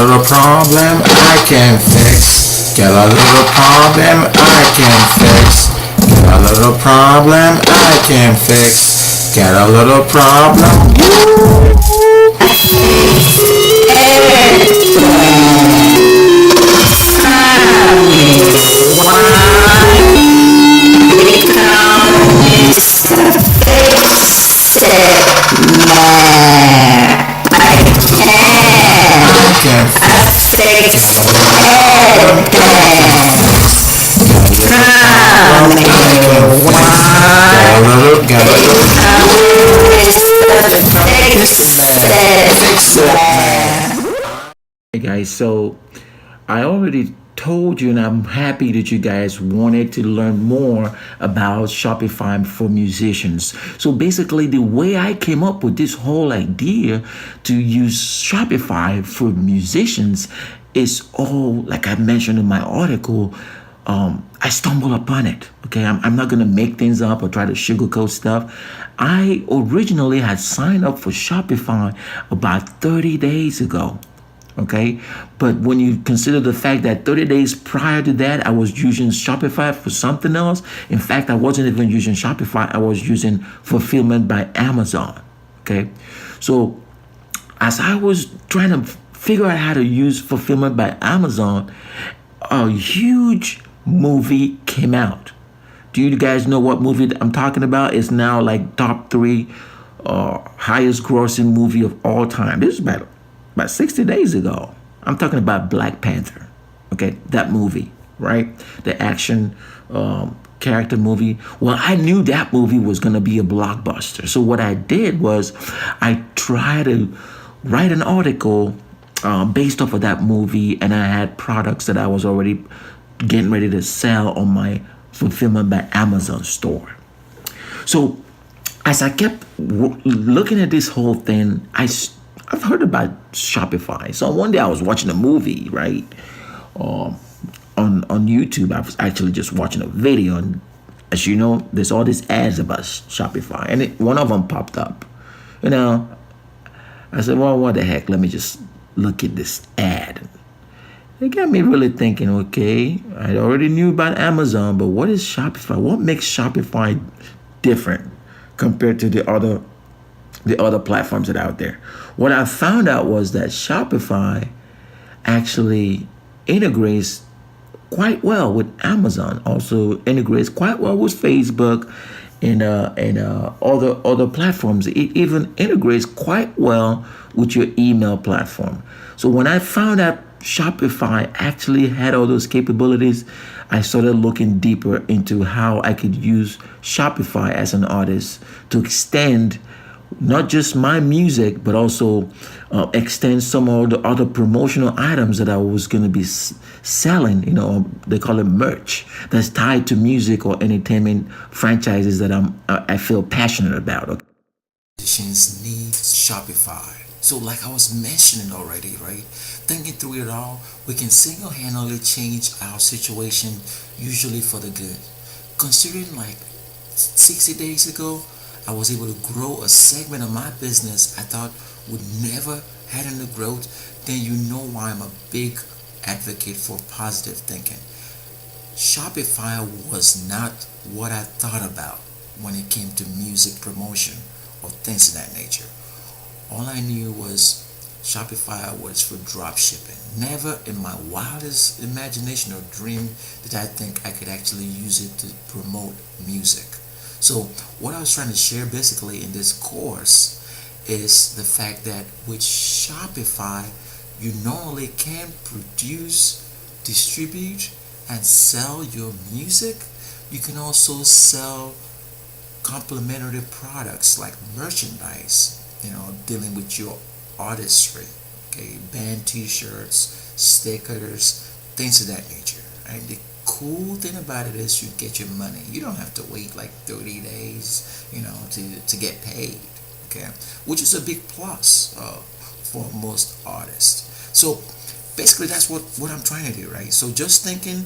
little problem I can fix. Got a little problem I can fix. Got a little problem I can fix. Got a little problem. I can Hey guys, so I already told you, and I'm happy that you guys wanted to learn more about Shopify for musicians. So basically, the way I came up with this whole idea to use Shopify for musicians is all, like I mentioned in my article, I stumbled upon it. Okay, I'm not gonna make things up or try to sugarcoat stuff. I originally had signed up for Shopify about 30 days ago. Okay, but when you consider the fact that 30 days prior to that, I was using Shopify for something else. In fact, I wasn't even using Shopify, I was using fulfillment by Amazon. Okay, so as I was trying to figure out how to use fulfillment by Amazon, a huge movie came out. Do you guys know what movie I'm talking about? It's now like top three highest grossing movie of all time. This is about 60 days ago. I'm talking about Black Panther. Okay, that movie, right? The action character movie. Well, I knew that movie was going to be a blockbuster. So what I did was I tried to write an article based off of that movie, and I had products that I was already getting ready to sell on my fulfillment by Amazon store. So as I kept looking at this whole thing, I've heard about Shopify. So one day I was watching a movie, right? On YouTube. I was actually just watching a video, and as you know, there's all these ads about Shopify, and one of them popped up. You know, I said, well, what the heck? Let me just look at this ad. It got me really thinking, okay, I already knew about Amazon, but what is Shopify? What makes Shopify different compared to the other platforms that are out there? What I found out was that Shopify actually integrates quite well with Amazon, also integrates quite well with Facebook and other platforms. It even integrates quite well with your email platform. So when I found out Shopify actually had all those capabilities, I started looking deeper into how I could use Shopify as an artist to extend not just my music, but also extend some of the other promotional items that I was going to be selling. You know, they call it merch, that's tied to music or entertainment franchises that I feel passionate about. Okay? Musicians need Shopify. So like I was mentioning already, right? Thinking through it all, we can single-handedly change our situation, usually for the good. Considering like 60 days ago, I was able to grow a segment of my business I thought would never had any growth, then you know why I'm a big advocate for positive thinking. Shopify was not what I thought about when it came to music promotion or things of that nature. All I knew was Shopify was for drop shipping. Never in my wildest imagination or dream did I think I could actually use it to promote music. So what I was trying to share basically in this course is the fact that with Shopify, you not only can produce, distribute, and sell your music, you can also sell complementary products like merchandise, you know, dealing with your artistry, okay, band t-shirts, stickers, things of that nature. Right? The cool thing about it is you get your money. You don't have to wait like 30 days, you know, to get paid, okay, which is a big plus for most artists. So basically that's what I'm trying to do, right? So just thinking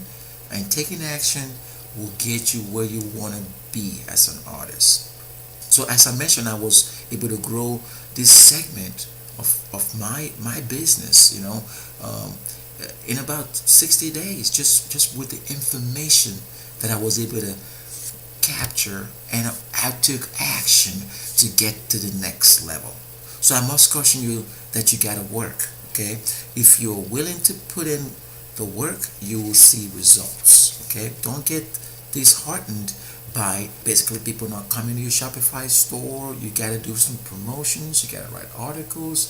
and taking action will get you where you want to be as an artist. So as I mentioned, I was able to grow this segment of my business, in about 60 days, just with the information that I was able to capture, and I took action to get to the next level. So I must caution you that you gotta work. Okay, if you're willing to put in the work, you will see results. Okay, don't get disheartened by basically people not coming to your Shopify store. You gotta do some promotions. You gotta write articles.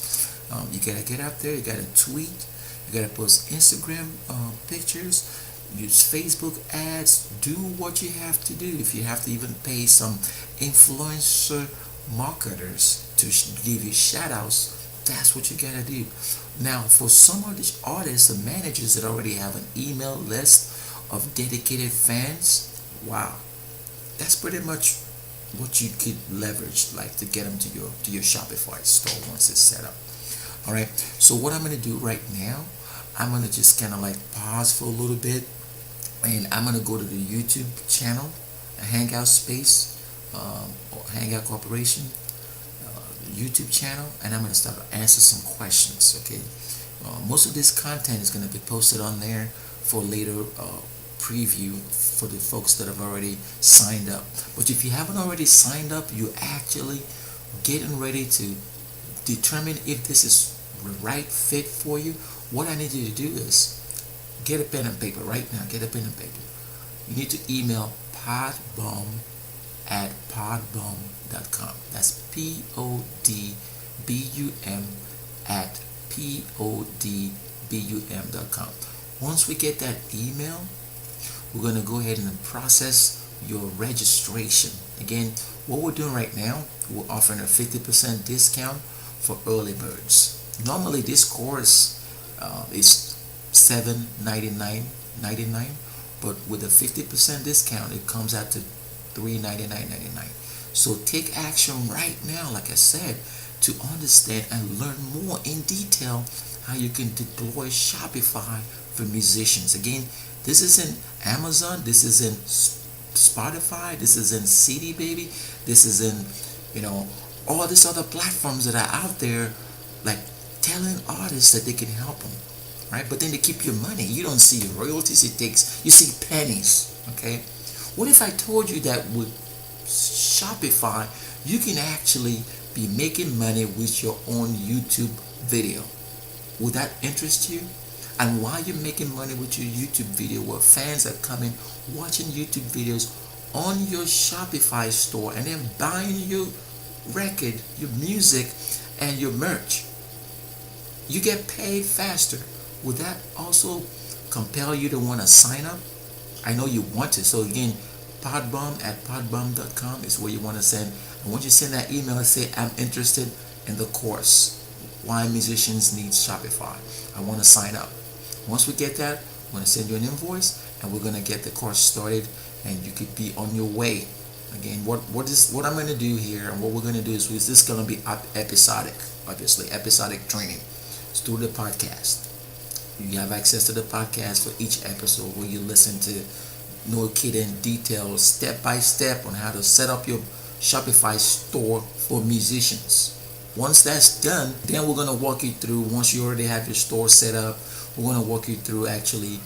You gotta get out there. You gotta tweet. You gotta post Instagram pictures. Use Facebook ads. Do what you have to do. If you have to even pay some influencer marketers to give you shout outs, that's what you gotta do. Now, for some of these artists and managers that already have an email list of dedicated fans, wow, that's pretty much what you could leverage, like to get them to your Shopify store once it's set up. All right. So what I'm gonna do right now, I'm gonna just kind of like pause for a little bit, and I'm gonna go to the YouTube channel, a Hangout Space, or Hangout Corporation YouTube channel, and I'm gonna start to answer some questions. Okay. Most of this content is gonna be posted on there for later preview for the folks that have already signed up. But if you haven't already signed up, you're actually getting ready to determine if this is the right fit for you. What I need you to do is get a pen and paper right now. Get a pen and paper. You need to email podbum@podbum.com. That's PODBUM@PODBUM.com. Once we get that email, we're going to go ahead and process your registration. Again, what we're doing right now, we're offering a 50% discount for early birds. Normally this course is $799.99, but with a 50% discount, it comes out to $399.99. So take action right now, like I said, to understand and learn more in detail how you can deploy Shopify for musicians. Again, this is in Amazon, this is in Spotify, this is in CD Baby, this is in, all these other platforms that are out there, like telling artists that they can help them, right? But then they keep your money. You don't see royalties. You see pennies, okay? What if I told you that with Shopify, you can actually be making money with your own YouTube video? Would that interest you? And while you're making money with your YouTube video, where fans are coming, watching YouTube videos on your Shopify store, and then buying your record, your music, and your merch, you get paid faster. Would that also compel you to want to sign up? I know you want to. So again, podbum@podbum.com is where you want to send. And once you send that email and say, I'm interested in the course, Why Musicians Need Shopify, I want to sign up. Once we get that, I'm going to send you an invoice, and we're going to get the course started, and you could be on your way. Again, what I'm going to do here, and what we're going to do is this going to be episodic, obviously, episodic training. It's through the podcast. You have access to the podcast for each episode, where you listen to no kidding details, step by step, on how to set up your Shopify store for musicians. Once that's done, then we're going to walk you through, once you already have your store set up, we're going to walk you through actually,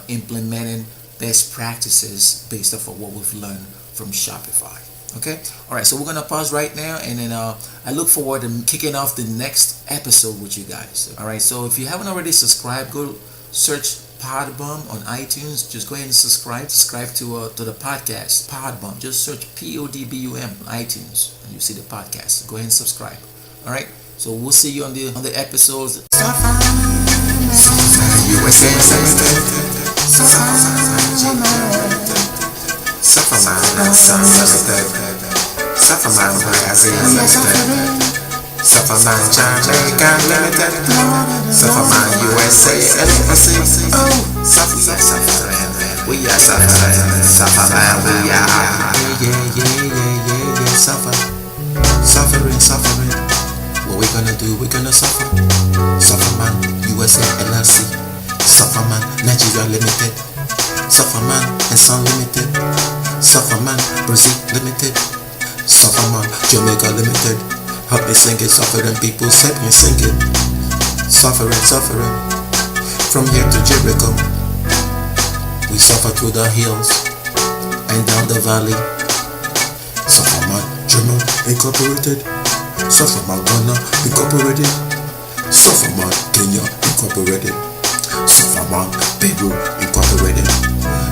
implementing best practices based off of what we've learned from Shopify. Okay? All right, so we're going to pause right now, and then I look forward to kicking off the next episode with you guys. All right, so if you haven't already subscribed, go search Podbum on iTunes. Just go ahead and subscribe to the podcast, Podbum. Just search PODBUM on iTunes, and you see the podcast. Go ahead and subscribe. All right, so we'll see you on the episodes. Sufferman Jamaica Limited, Sufferman USA LLC. Oh, Sufferman, we are suffering. Sufferman, we are. Yeah. Suffering. What we gonna do? We gonna suffer. Sufferman USA LLC, Sufferman Nigeria Limited, Sufferman and Son Limited, Sufferman Brazil Limited, Sufferman Jamaica Limited, Help me sing it, suffering people, help me sing it. Suffering, suffering, from here to Jericho. We suffer through the hills and down the valley. Sufferman, German Incorporated. Sufferman, Ghana Incorporated. Sufferman, Kenya Incorporated. Sufferman, Peru Incorporated.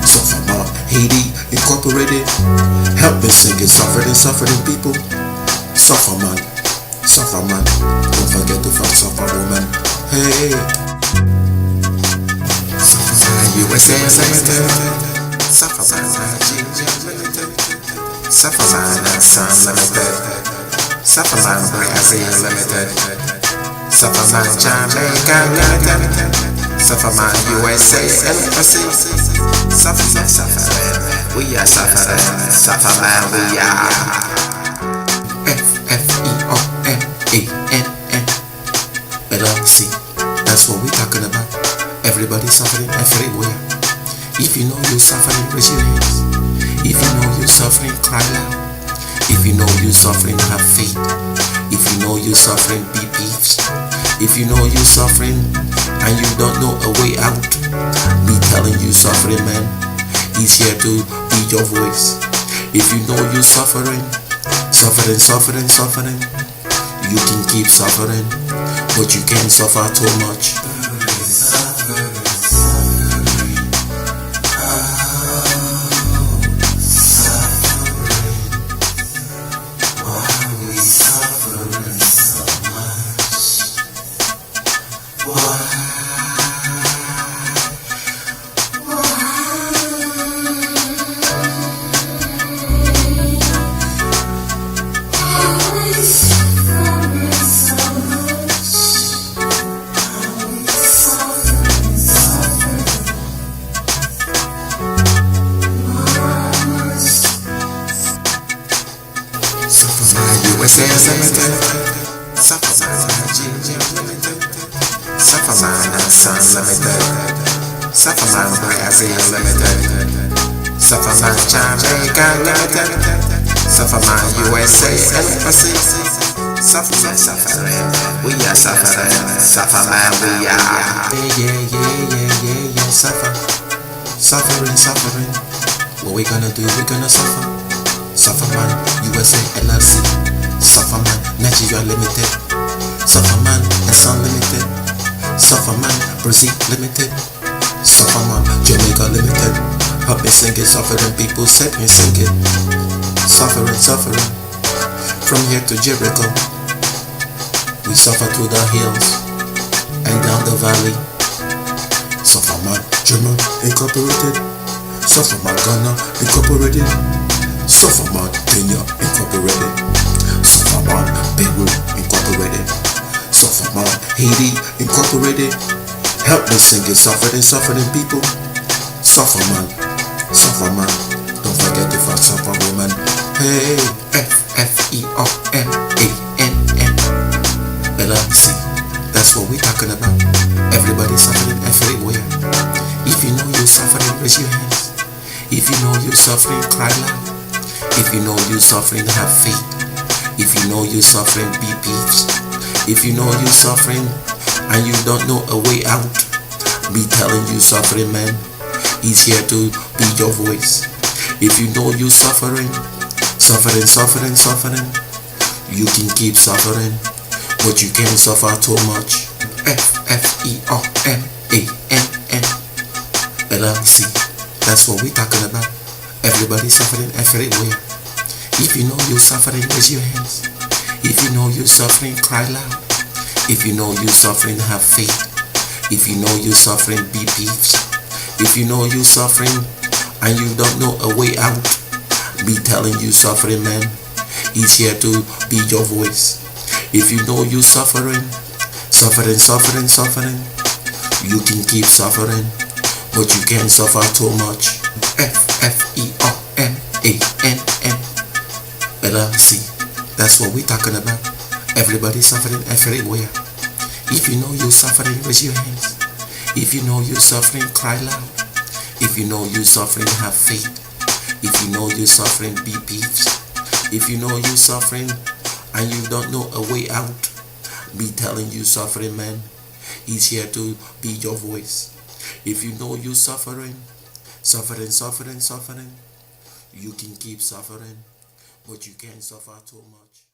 Sufferman, Haiti Incorporated. Help me sing it, suffering people. Sufferman, Sufferman, don't forget to fuck suffer woman. Hey, Sufferman USA Limited. Sufferman Nigeria Limited. Sufferman Sun Limited. Sufferman Brazil Limited. Sufferman Jamaica Limited. Sufferman USA Embassy. Suffering, we are suffering. Sufferman, we are. FFEOMANN. That's what we're talking about. Everybody suffering everywhere. If you know you're suffering, raise your hands. If you know you're suffering, cry loud. If you know you're suffering, have faith. If you know you're suffering, be peace. If you know you're suffering and you don't know a way out, be telling you suffering, man. He's here to be your voice. If you know you're suffering, you can keep suffering, but you can't suffer too much. USA Limited. Sufferman Nigeria Limited. Sufferman Sun Limited. Sufferman Brazil Limited. Sufferman Jamaica Limited. Sufferman USA Embassy. Suffering, we are suffering. Sufferman, we are. Yeah, suffering. What we gonna do? We gonna suffer. Sufferman USA LLC. Sufferman Nigeria Limited. Sufferman Sun Limited. Sufferman Brazil Limited. Sufferman Jamaica Limited. Help me sing it, suffering people, set me sing it. Suffering, from here to Jericho. We suffer through the hills and down the valley. Sufferman German Incorporated. Sufferman Ghana Incorporated. Sufferman Kenya Incorporated. Sufferman Peru Incorporated. Sufferman Haiti Incorporated. Help me sing it, suffering people. Sufferman, don't forget to fuck suffer woman. Hey, FFEOMANN. That's what we're talking about. Everybody suffering everywhere. If you know you're suffering, raise your hands. If you know you're suffering, cry loud. If you know you're suffering, have faith. If you know you're suffering, be peace. If you know you're suffering and you don't know a way out, be telling you suffering, man. He's here to be your voice. If you know you're suffering, you can keep suffering, but you can't suffer too much. FFEOMANN. That's what we're talking about. Everybody suffering everywhere. If you know you're suffering, raise your hands. If you know you're suffering, cry loud. If you know you're suffering, have faith. If you know you're suffering, be peace. If you know you're suffering and you don't know a way out, be telling you suffering, man. He's here to be your voice. If you know you're suffering, you can keep suffering, but you can't suffer too much. FFEOMANN. That's what we're talking about. Everybody suffering everywhere. If you know you're suffering, raise your hands. If you know you're suffering, cry loud. If you know you're suffering, have faith. If you know you're suffering, be peace. If you know you're suffering and you don't know a way out, be telling you suffering man, he's here to be your voice. If you know you suffering, suffering, you can keep suffering, but you can't suffer too much.